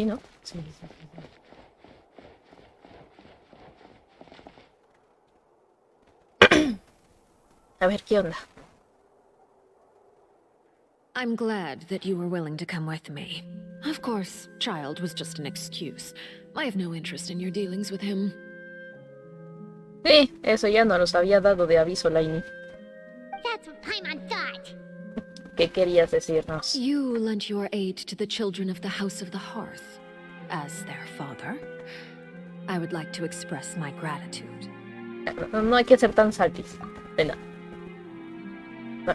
¿Sí, no? Sí, sí, sí, sí. A ver, ¿qué onda? I'm glad that you were willing to come with me. Of course, Child was just an excuse. I have no interest in your dealings with him. Sí, eso ya no nos había dado de aviso, Laini. That's what Paimon thought. ¿Qué querías decirnos? You lent your aid to the children of the House of the Hearth. As their father, I would like to express my gratitude. No hay que ser tan saltis. Venga.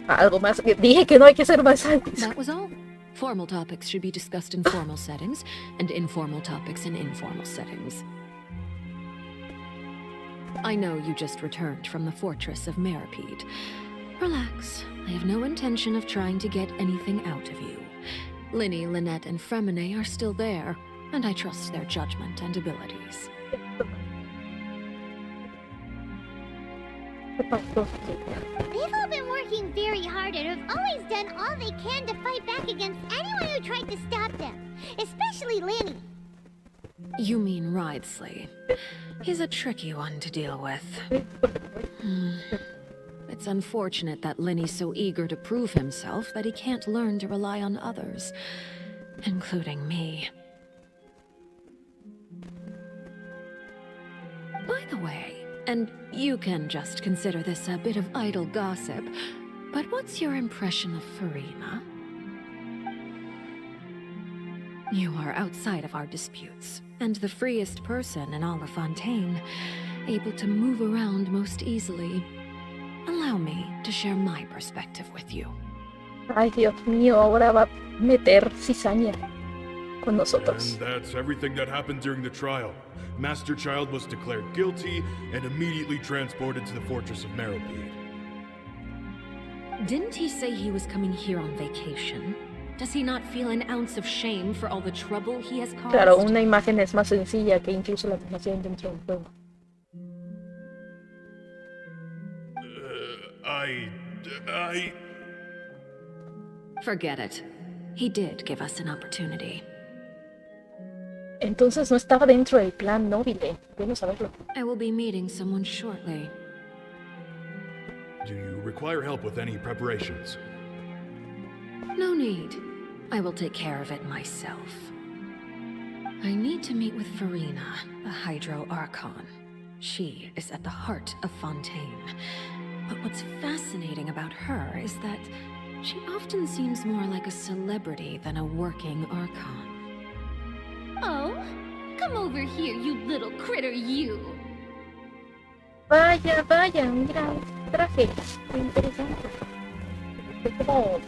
Algo más. Dije que no hay que ser más saltis. That was all. Formal topics should be discussed in formal settings, and informal topics in informal settings. I know you just returned from the fortress of Meripede. Relax. I have no intention of trying to get anything out of you. Linny, Lynette, and Fremine are still there, and I trust their judgment and abilities. They've all been working very hard and have always done all they can to fight back against anyone who tried to stop them. Especially Lanny. You mean Ridesley. He's a tricky one to deal with. It's unfortunate that Linny's so eager to prove himself that he can't learn to rely on others, including me. By the way, and you can just consider this a bit of idle gossip, but what's your impression of Farina? You are outside of our disputes, and the freest person in all of Fontaine, able to move around most easily. Allow me to share my perspective with you. Ay, Dios mío, ahora va a meter cizaña con nosotros. And that's everything that happened during the trial. Master Child was declared guilty and immediately transported to the fortress of Meripede. Didn't he say he was coming here on vacation? Does he not feel an ounce of shame for all the trouble he has caused? Claro, una imagen es más sencilla que incluso la animación dentro del juego. I... Forget it. He did give us an opportunity. Entonces no estaba dentro del plan Nobile. Bueno saberlo. I will be meeting someone shortly. Do you require help with any preparations? No need. I will take care of it myself. I need to meet with Farina, the Hydro Archon. She is at the heart of Fontaine. But what's fascinating about her is that she often seems more like a celebrity than a working Archon. Oh? Come over here, you little critter, you! Vaya, vaya, mira este traje. Qué interesante. Es como...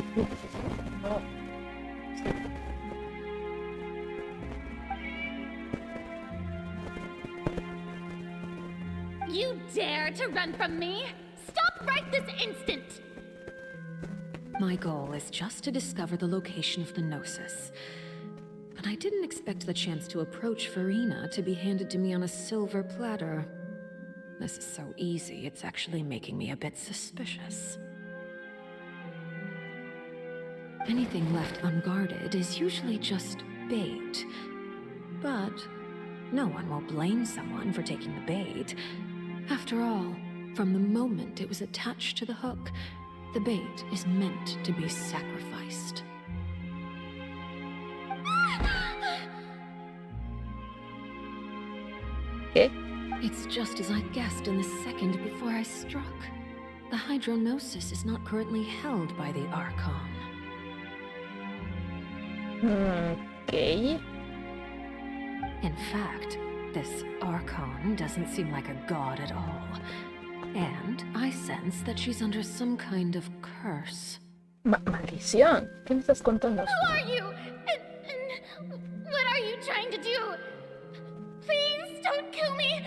No. You dare to run from me? Stop right this instant! My goal is just to discover the location of the Gnosis. But I didn't expect the chance to approach Farina to be handed to me on a silver platter. This is so easy, it's actually making me a bit suspicious. Anything left unguarded is usually just bait. But no one will blame someone for taking the bait. After all, from the moment it was attached to the hook, the bait is meant to be sacrificed. ¿Qué? It's just as I guessed in the second before I struck. The Hydronosis is not currently held by the Archon. Okay. In fact, this Archon doesn't seem like a god at all. And I sense that she's under some kind of curse. Maldición. ¿Qué me estás contando? Who are you? And what are you trying to do? Please don't kill me.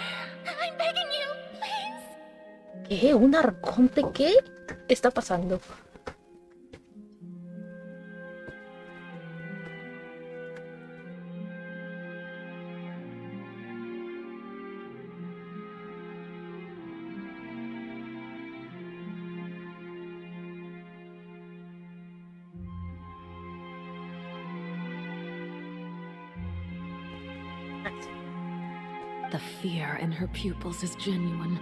I'm begging you, please. ¿Qué? ¿Un arconte? ¿Qué está pasando? The fear in her pupils is genuine,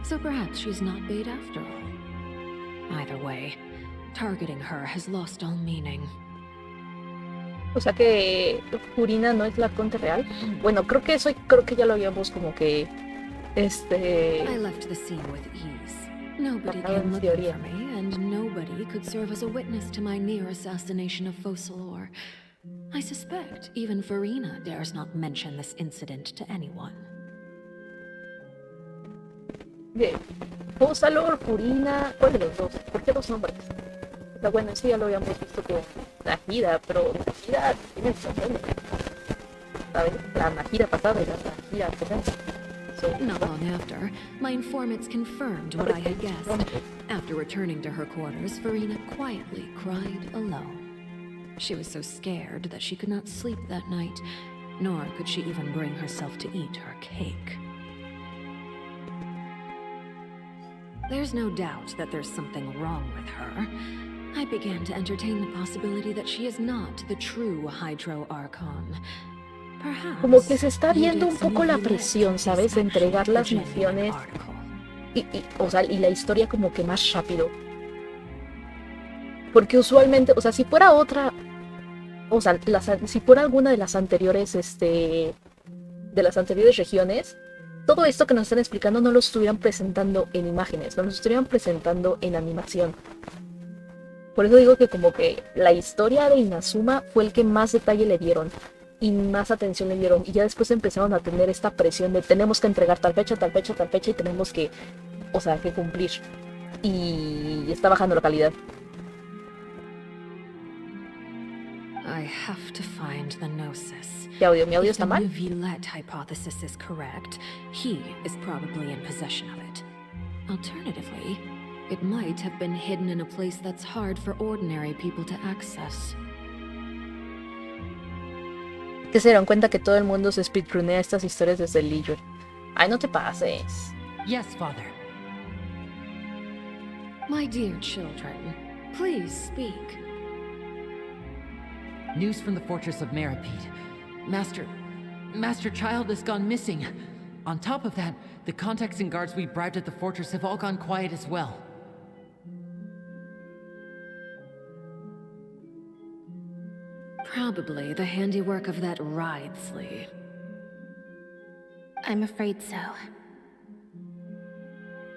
so perhaps she's not bait after all. Either way, targeting her has lost all meaning. O sea que Furina no es la Arconte real. Bueno, creo que ya lo habíamos como que I left the scene with ease. Nobody came looking for me, and nobody could serve as a witness to my near assassination of Focalor. I suspect even Furina dares not mention this incident to anyone. de Focalor, Furina, ¿cuál de los dos? ¿Por qué dos nombres? O sea, bueno, eso ya lo habíamos visto con Najida, pero Najida tiene su nombre, ¿sabes? La Najida pasada y la Najida presente. Not long after, my informants confirmed what I had guessed. After returning to her quarters, Furina quietly cried alone. She was so scared that she could not sleep that night, nor could she even bring herself to eat her cake. There's no doubt that there's something wrong with her. I began to entertain the possibility that she is not the true Hydro Archon. Como que se está viendo un poco la presión, ¿sabes? De entregar las misiones y la historia como que más rápido. Porque usualmente, o sea, si fuera otra, o sea, si fuera alguna de las anteriores, de las anteriores regiones, todo esto que nos están explicando no lo estuvieran presentando en imágenes, no lo estuvieran presentando en animación. Por eso digo que como que la historia de Inazuma fue el que más detalle le dieron y más atención le dieron, y ya después empezaron a tener esta presión de tenemos que entregar tal fecha, tal fecha, tal fecha, y tenemos que, o sea, que cumplir. Y está bajando la calidad. I have to find the gnosis. Mi audio está mal. If the Neuvillette hypothesis is correct, he is probably in possession of it. Alternatively, it might have been hidden in a place that's hard for ordinary people to access. Que se dieron cuenta que todo el mundo se speedrunea estas historias desde el Leisure. Ay, no te pases. Yes, Father. My dear children, please speak. News from the fortress of Meripede. Master Child has gone missing. On top of that, the contacts and guards we bribed at the fortress have all gone quiet as well. Probably the handiwork of that Ridesley. I'm afraid so.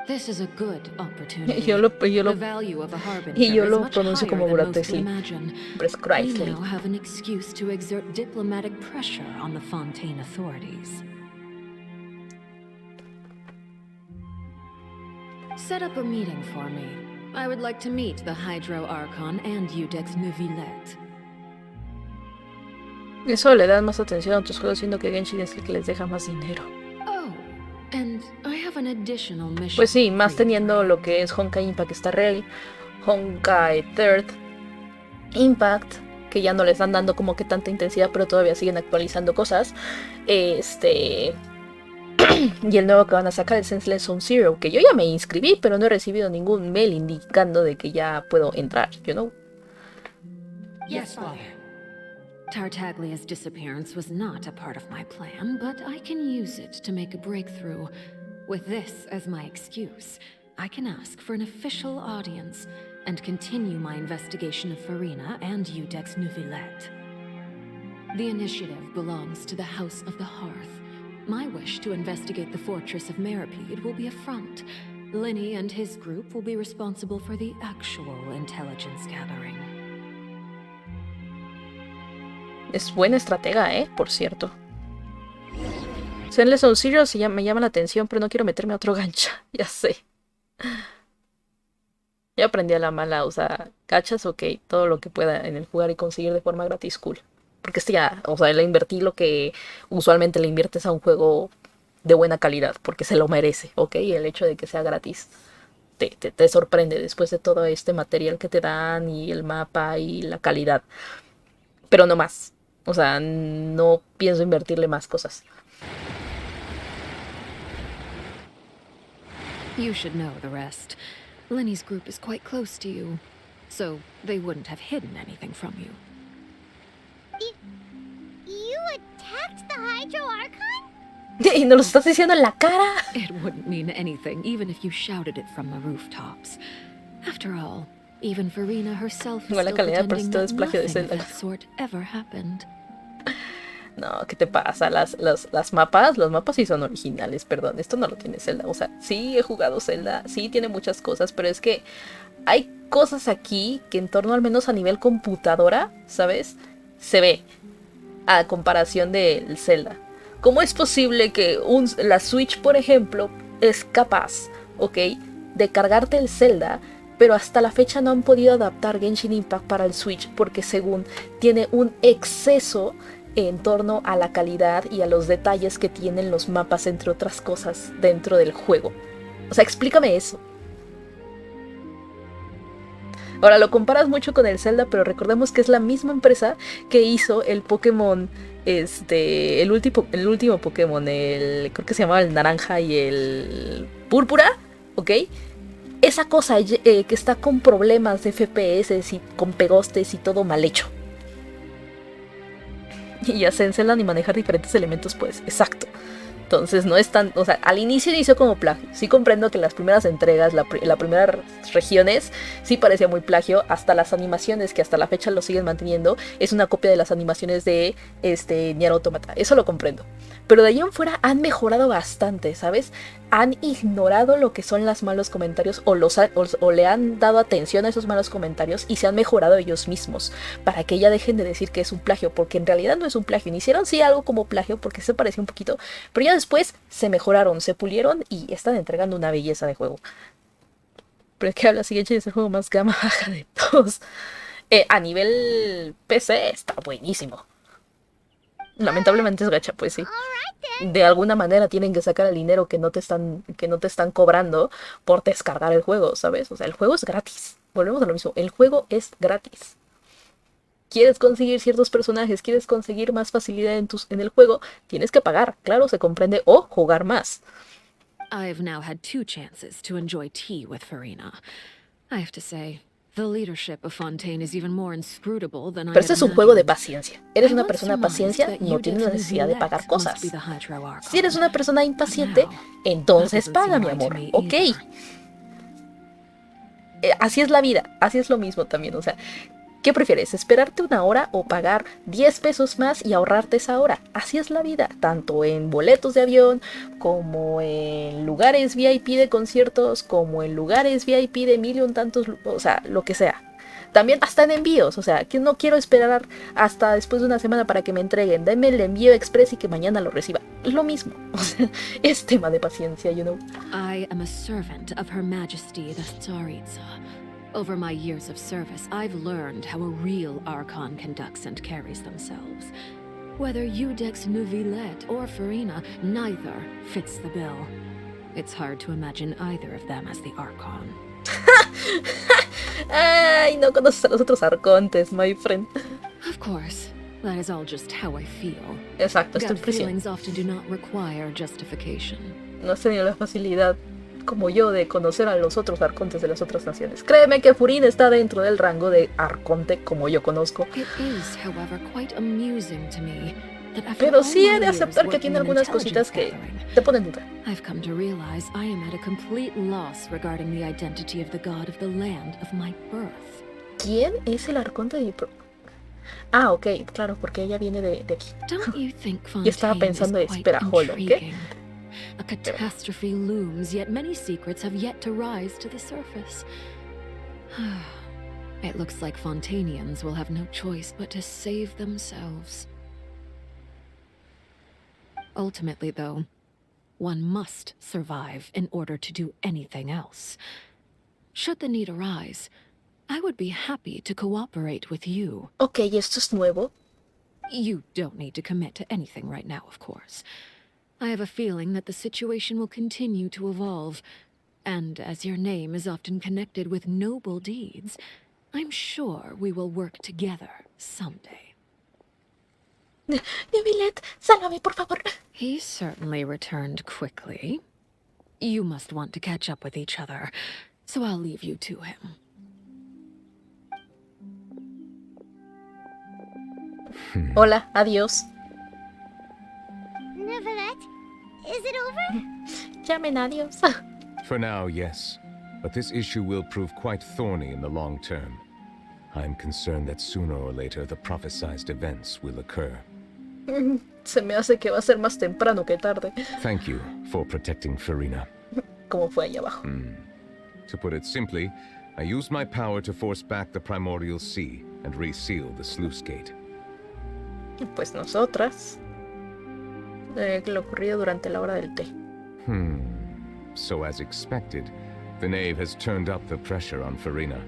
This is a good opportunity. Yo lo The value of a harbinger is much pronuncio como higher than most Bratesli. imagine. Pero es We Chrysler. now have an excuse to exert diplomatic pressure on the Fontaine authorities. Set up a meeting for me. I would like to meet the Hydro Archon and Udex Neuvillette. Eso le dan más atención a otros juegos, siendo que Genshin es el que les deja más dinero. Oh, and I have an additional mission. Pues sí, más teniendo lo que es Honkai Impact Star Rail, Honkai Third Impact, que ya no les están dando como que tanta intensidad, pero todavía siguen actualizando cosas. Y el nuevo que van a sacar es Senseless Zone Zero, que yo ya me inscribí, pero no he recibido ningún mail indicando de que ya puedo entrar, you know? Yes, Father. Tartaglia's disappearance was not a part of my plan, but I can use it to make a breakthrough. With this as my excuse, I can ask for an official audience and continue my investigation of Furina and Udex Neuvillette. The initiative belongs to the House of the Hearth. My wish to investigate the fortress of Meripede will be a front. Linny and his group will be responsible for the actual intelligence gathering. Es buena estratega, por cierto. Senseless Zone Zero me llama la atención, pero no quiero meterme a otro gancha. Ya sé. Ya aprendí a la mala, o sea, gachas, ok, todo lo que pueda en el jugar y conseguir de forma gratis, cool. Porque ya, o sea, le invertí lo que usualmente le inviertes a un juego de buena calidad, porque se lo merece, ok. Y el hecho de que sea gratis te sorprende después de todo este material que te dan y el mapa y la calidad. Pero no más. O sea, no pienso invertirle más cosas. You should know the rest. Linny's group is quite close to you, so they wouldn't have hidden anything from you. You attacked the Hydro Archon? Y nos lo estás diciendo en la cara. It wouldn't mean anything even if you shouted it from the rooftops. After all, even Farina herself is Igual la still calidad, pero pretending esto that es plagio de nothing of Zelda. that sort ever happened. No, ¿qué te pasa? Los mapas sí son originales, perdón. Esto no lo tiene Zelda. O sea, sí he jugado Zelda, sí tiene muchas cosas, pero es que hay cosas aquí que en torno al menos a nivel computadora, ¿sabes? Se ve a comparación del Zelda. ¿Cómo es posible que la Switch, por ejemplo, es capaz, ¿ok?, de cargarte el Zelda, pero hasta la fecha no han podido adaptar Genshin Impact para el Switch porque según tiene un exceso en torno a la calidad y a los detalles que tienen los mapas, entre otras cosas, dentro del juego? O sea, explícame eso. Ahora lo comparas mucho con el Zelda, pero recordemos que es la misma empresa que hizo el Pokémon, el último Pokémon, creo que se llamaba el naranja y el púrpura, ¿ok? Esa cosa que está con problemas de FPS y con pegostes y todo mal hecho. Y ya se encelan y manejar diferentes elementos, pues, exacto. Entonces no es tan... O sea, al inicio como plagio. Sí comprendo que las primeras entregas, las primeras regiones, sí parecía muy plagio. Hasta las animaciones, que hasta la fecha lo siguen manteniendo, es una copia de las animaciones de Nier Automata. Eso lo comprendo. Pero de ahí en fuera han mejorado bastante, ¿sabes? Han ignorado lo que son los malos comentarios o le han dado atención a esos malos comentarios y se han mejorado ellos mismos para que ya dejen de decir que es un plagio, porque en realidad no es un plagio. Hicieron sí algo como plagio porque se parecía un poquito, pero ya después se mejoraron, se pulieron y están entregando una belleza de juego. Pero es que habla si Genshin es el juego más gama baja de todos. A nivel PC está buenísimo. Lamentablemente es gacha, pues sí. De alguna manera tienen que sacar el dinero que no te están cobrando por descargar el juego, ¿sabes? O sea, el juego es gratis. Volvemos a lo mismo, el juego es gratis. ¿Quieres conseguir ciertos personajes? ¿Quieres conseguir más facilidad en el juego? Tienes que pagar, claro, se comprende, o jugar más. I've now had 2 chances to enjoy tea with Farina. I have to say, the leadership of Fontaine is even more inscrutable than I Pero este had es un juego de imagined. paciencia. Eres I una once persona de surmised paciencia, that no you tienes la necesidad de pagar Neuvillette cosas. must be the Hydro Archon. Si eres una persona impaciente, Now, entonces that doesn't paga, seem mi right to amor. me Ok. either. Así es la vida, así es lo mismo también. O sea, ¿qué prefieres? ¿Esperarte una hora o pagar 10 pesos más y ahorrarte esa hora? Así es la vida, tanto en boletos de avión, como en lugares VIP de conciertos, como en lugares VIP de mil y un tantos, o sea, lo que sea. También hasta en envíos, o sea, que no quiero esperar hasta después de una semana para que me entreguen. Deme el envío express y que mañana lo reciba. Lo mismo, o sea, es tema de paciencia, you know. I am a servant of Her Majesty the Tsaritsa. Over my years of service, I've learned how a real Archon conducts and carries themselves. Whether Udex Neuvillette or Farina, neither fits the bill. It's hard to imagine either of them as the Archon. Ay, no conoces a los otros arcontes, my friend. Of course, that is all just how I feel. Exacto, estoy Gut presión. feelings often do not require justification. No has tenido la facilidad como yo de conocer a los otros arcontes de las otras naciones. Créeme que Furin está dentro del rango de arconte como yo conozco. It is, however, quite amusing to me that after Pero all sí he my de years aceptar que working tiene in algunas intelligence cositas que gathering, te ponen duda. I've come to realize I am at a complete loss regarding the identity of the god of the land of my birth. ¿Quién es el arconte de Ah, ok, claro, porque ella viene de aquí. Don't you think Y estaba Fontaine is pensando, quite espera, hold on, ¿qué? intriguing? A catastrophe looms, yet many secrets have yet to rise to the surface. It looks like Fontainians will have no choice but to save themselves. Ultimately, though, one must survive in order to do anything else. Should the need arise, I would be happy to cooperate with you. Ok, esto es nuevo. You don't need to commit to anything right now, of course. I have a feeling that the situation will continue to evolve, and as your name is often connected with noble deeds, I'm sure we will work together someday. Neuvillette, sálvame, por favor. He certainly returned quickly. You must want to catch up with each other, so I'll leave you to him. Hola, adiós. Llamen a Dios. For now, yes. But this issue will prove quite thorny in the long term. I'm concerned that sooner or later the prophesized events will occur. Se me hace que va a ser más temprano que tarde. Thank you for protecting Farina. Como fue ahí abajo. To put it simply, I used my power to force back the primordial sea and reseal the sluice gate. Pues nosotras. Lo ocurrido durante la hora del té. So as expected, the knave has turned up the pressure on Farina.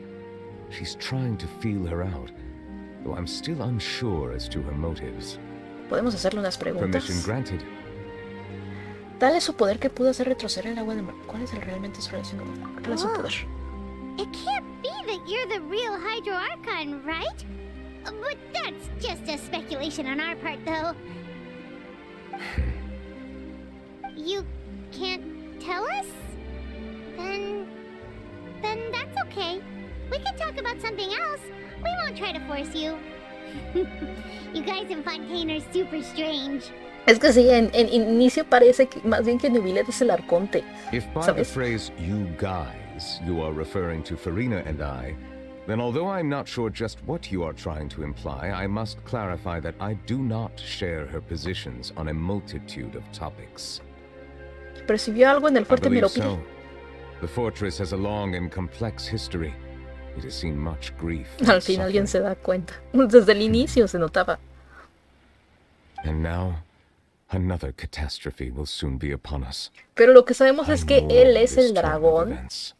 She's trying to feel her out, though I'm still unsure as to her motives. Podemos hacerle unas Permission preguntas. granted. Dale su poder que pudo hacer retroceder el agua del mar. ¿Cuál es realmente su relación con el mar? ¿Cuál es su poder? It can't be that you're the real Hydro Archon, right? But that's just a speculation on our part, though. You can't tell us? Then that's okay. We can talk about something else. We won't try to force you. You guys in Fontaine are super strange. Es que sí, en inicio parece que más bien que Neuvillette es el arconte. If by the ¿Sabes? phrase you guys you are referring to Farina and I, then although I'm not sure just what you are trying to imply, I must clarify that I do not share her positions on a multitude of topics. Percibió algo en el I fuerte believe Meropide. so. The fortress has a long and complex history. It has seen much grief and Al fin alguien se suffering. da cuenta. Desde el inicio se notaba. And now, another catastrophe will soon be upon us. Pero lo que sabemos es I que know él es this el turn of dragón events.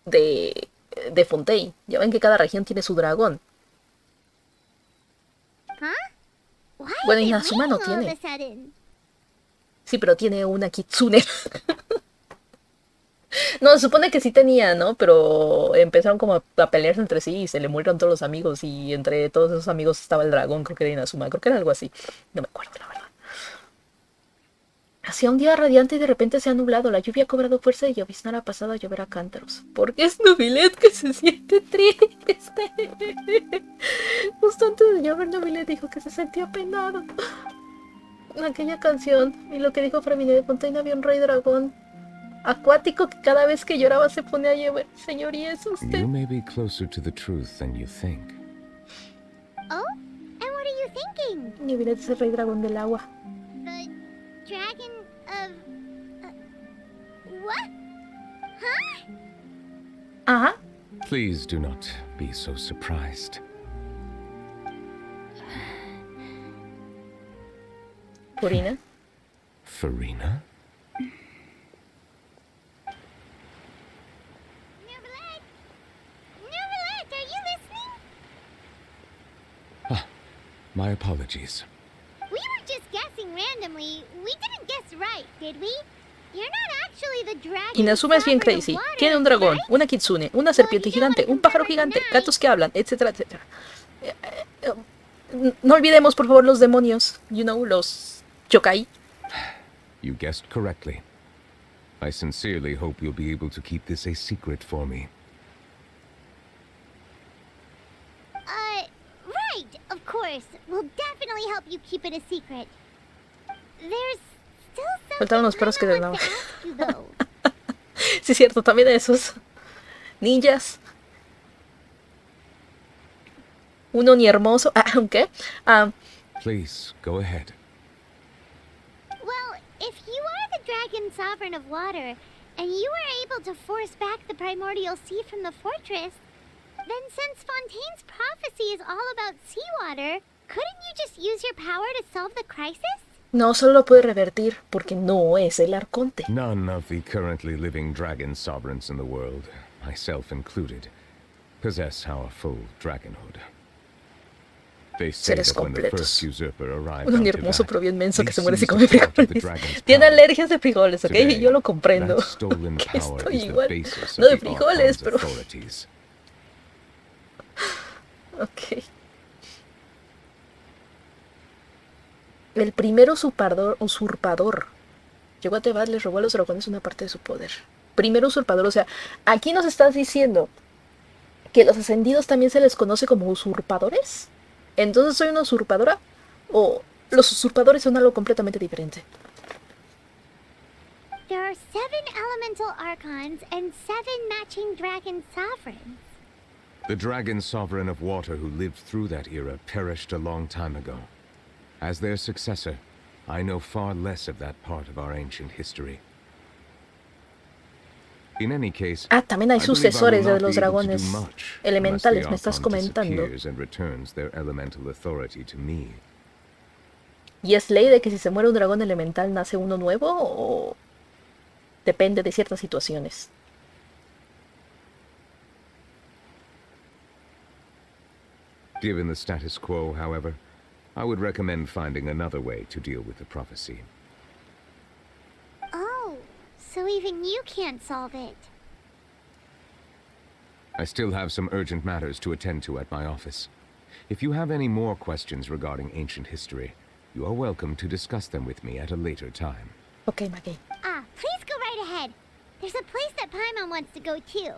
de Fontaine. Ya ven que cada región tiene su dragón. Huh? Why Bueno, is it Inazuma no raining all of tiene. a sudden? Sí, pero tiene una kitsune. No, se supone que sí tenía, ¿no? Pero empezaron como a pelearse entre sí y se le murieron todos los amigos. Y entre todos esos amigos estaba el dragón, creo que era Inazuma. Creo que era algo así. No me acuerdo, la verdad. Hacía un día radiante y de repente se ha nublado. La lluvia ha cobrado fuerza y llovizna ha pasado a llover a cántaros. ¿Por qué es Neuvillette que se siente triste? Justo antes de llover, Neuvillette dijo que se sentía penado. Aquella canción y lo que dijo Fremine de Fontaine, había un rey dragón acuático que cada vez que lloraba se ponía a llover. Señor, ¿y es usted? You may be closer to the truth than you think. Oh? And what are you thinking? Neuvillette es el rey dragón del agua. The dragon of... what? Huh? Ajá. Please do not be so surprised. Purina. Farina? Neuvillette? Neuvillette, are you listening? My apologies. We were just guessing randomly. We didn't guess right, did we? You're not actually the dragon. Inazuma es bien sovereign of crazy. water, Tiene un dragón, right? una kitsune, una serpiente gigante, un pájaro gigante, gatos que hablan, etcétera, etcétera. No olvidemos, por favor, los demonios. You know, los yokai. You guessed correctly. I sincerely hope you'll be able to keep this a secret for me. Right, of course. We'll definitely help you keep it a secret. There's still Faltaban los something perros que Nana wants drenaban. to ask you, though. Sí, es cierto, también de esos. Ninjas. Uno ni hermoso. ¿Qué? Please, go ahead. Well, if you are the dragon sovereign of water, and you were able to force back the primordial sea from the fortress, then since Fontaine's prophecy is all about seawater, couldn't you just use your power to solve the crisis? No, solo lo puede revertir porque no es el arconte. None of the currently living dragon sovereigns in the world, myself included, possess our full dragonhood. They say Seres that when the completos. first usurper arrived Uno on ni hermoso, Tibet, pero bien menso que he se muere si seized come a part of the frijoles. dragon's Tiene power. alergias de frijoles, ¿ok? Today, Yo lo comprendo. that stolen Que power estoy is the igual. basis No of de the frijoles, Archon's pero... authorities. Ok. El primer usurpador. Llegó a Tebas, les robó a los dragones una parte de su poder. Primer usurpador, o sea, aquí nos estás diciendo que los ascendidos también se les conoce como usurpadores. Entonces, ¿soy una usurpadora? ¿O los usurpadores son algo completamente diferente? are 7 elemental archons and 7 matching dragon sovereigns. The dragon sovereign of water who lived through that era perished a long time ago. As their successor, I know far less of that part of our ancient history. In any case, también hay I believe I will sucesores de not los be able to do dragones much elementales, me unless the estás Archon comentando. disappears and returns their elemental authority to me. ¿Y es ley de que si se muere un dragón elemental nace uno nuevo o depende de ciertas situaciones? Given the status quo, however, I would recommend finding another way to deal with the prophecy. Oh, so even you can't solve it. I still have some urgent matters to attend to at my office. If you have any more questions regarding ancient history, you are welcome to discuss them with me at a later time. Ok, Maggie. Please go right ahead. There's a place that Paimon wants to go too.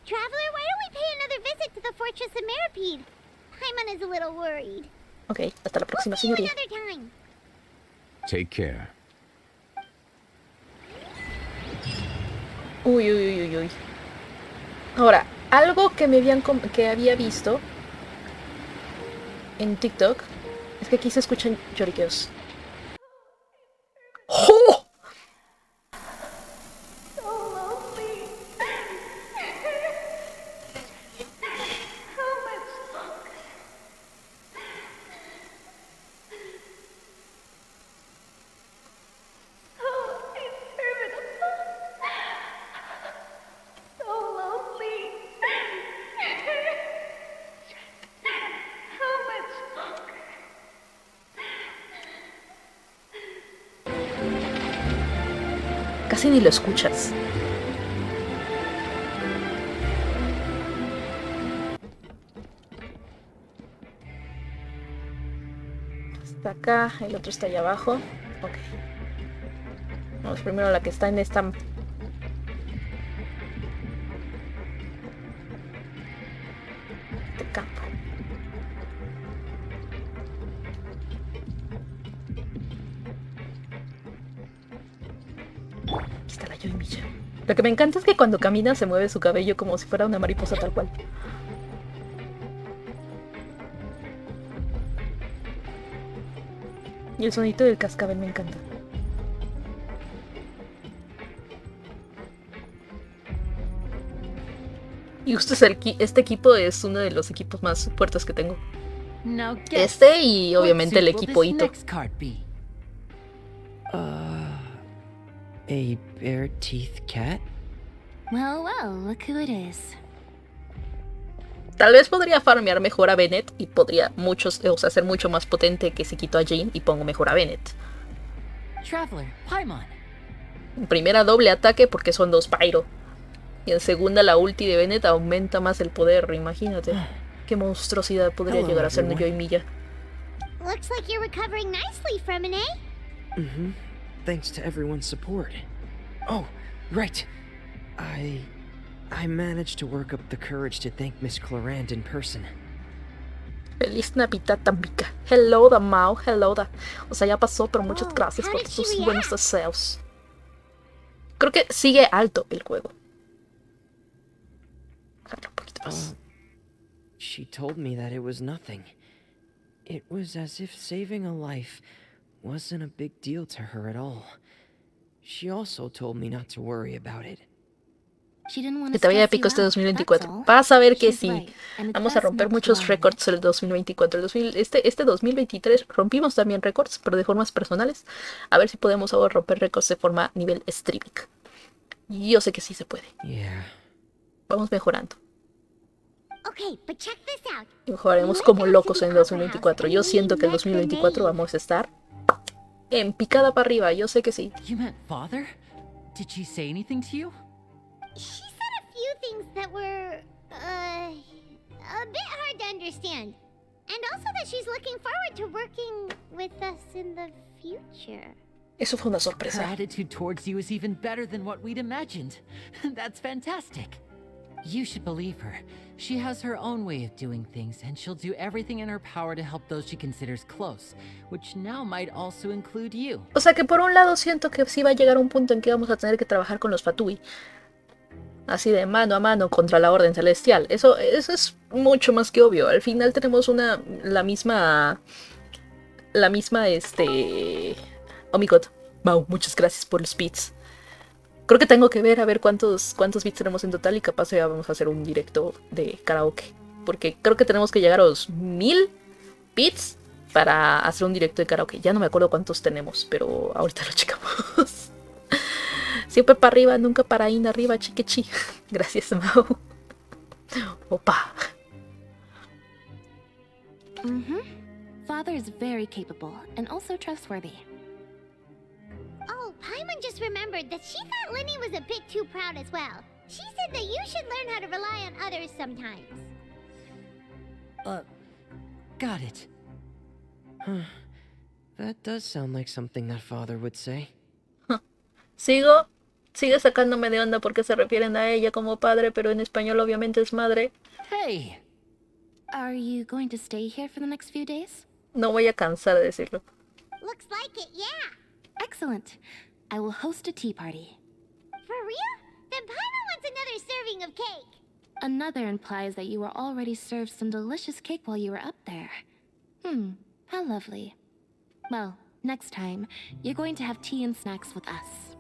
Traveler, why don't we pay another visit to the Fortress of Meripede? Paimon is a little worried. Ok, hasta la próxima, We'll see you señoría. another time. Take care. Uy, uy, uy, uy, uy. Ahora, algo que que había visto en TikTok es que aquí se escuchan lloriqueos. ¡Oh! Casi ni lo escuchas. Está acá, el otro está allá abajo. Ok. Vamos primero a la que está en esta... este campo. Aquí está la Yoimiya. Lo que me encanta es que cuando camina se mueve su cabello como si fuera una mariposa tal cual. Y el sonito del cascabel me encanta. Y justo este equipo es uno de los equipos más fuertes que tengo. Now guess, Este y what obviamente el suit will equipo this Ito. next card be? A bare teeth cat? Well, well, look who it is. Tal vez podría farmear mejor a Bennett y podría ser mucho más potente que si quito a Jane y pongo mejor a Bennett. Traveler, Paimon. En primera doble ataque porque son 2 Pyro. Y en segunda la ulti de Bennett aumenta más el poder, imagínate. Qué monstruosidad podría llegar a ser Yoimiya. Looks like you're recovering nicely from it, eh? Mm-hmm. Thanks to everyone's support. Oh, right. I managed to work up the courage to thank Miss Clorant in person. Feliz Navidad, Tambica. Hello da, Mao. Hello da. O sea, ya pasó, pero muchas gracias how por did she tus react? buenos deseos. Creo que sigue alto el juego. Bajarlo un poquito más. She told me that it was nothing. It was as if saving a life wasn't a big deal to her at all. She also told me not to worry about it. She didn't want Que to te vaya stress you épico este out, 2024. that's all. Vas a ver que She's sí. right, and it's Vamos a best romper not to muchos dwell on it. récords el 2024. Este 2023 rompimos también récords, pero de formas personales. A ver si podemos ahora romper récords de forma nivel streaming. Yo sé que sí se puede. Yeah. Vamos mejorando. Okay, but check this out. Y mejoraremos como locos en el 2024. Yo siento que el 2024 vamos a estar en picada para arriba. Yo sé que sí. You meant father? Did she say anything to you? She said a few things that were, a bit hard to understand. And also that she's looking forward to working with us in the future. Eso fue una Her sorpresa. attitude towards you is even better than what we'd imagined. That's fantastic. You should believe her. She has her own way of doing things, and she'll do everything in her power to help those she considers close, which now might also include you. O sea que por un lado siento que sí va a llegar un punto en que vamos a tener que trabajar con los Fatui. Así de mano a mano contra la Orden Celestial. Eso es mucho más que obvio. Al final tenemos la misma, oh my god. Mau, muchas gracias por los bits. Creo que tengo que ver a ver cuántos bits tenemos en total y capaz ya vamos a hacer un directo de karaoke. Porque creo que tenemos que llegar a los 1000 bits para hacer un directo de karaoke. Ya no me acuerdo cuántos tenemos, pero ahorita lo checamos. Siempre para arriba, nunca para ahí arriba, chiquichi. Gracias, Mau. Opa. Father is very capable and also trustworthy. Oh, Paimon just remembered that she thought Linny was a bit too proud as well. She said that you should learn how to rely on others sometimes. Got it. That does sound like something that father would say. Sigue sacándome de onda porque se refieren a ella como padre, pero en español obviamente es madre. Hey! Are you going to stay here for the next few days? No voy a cansar de decirlo. Looks like it, yeah. Excellent. I will host a tea party. For real? Then Paimon wants another serving of cake. Another implies that you were already served some delicious cake while you were up there. How lovely. Well, next time, you're going to have tea and snacks with us.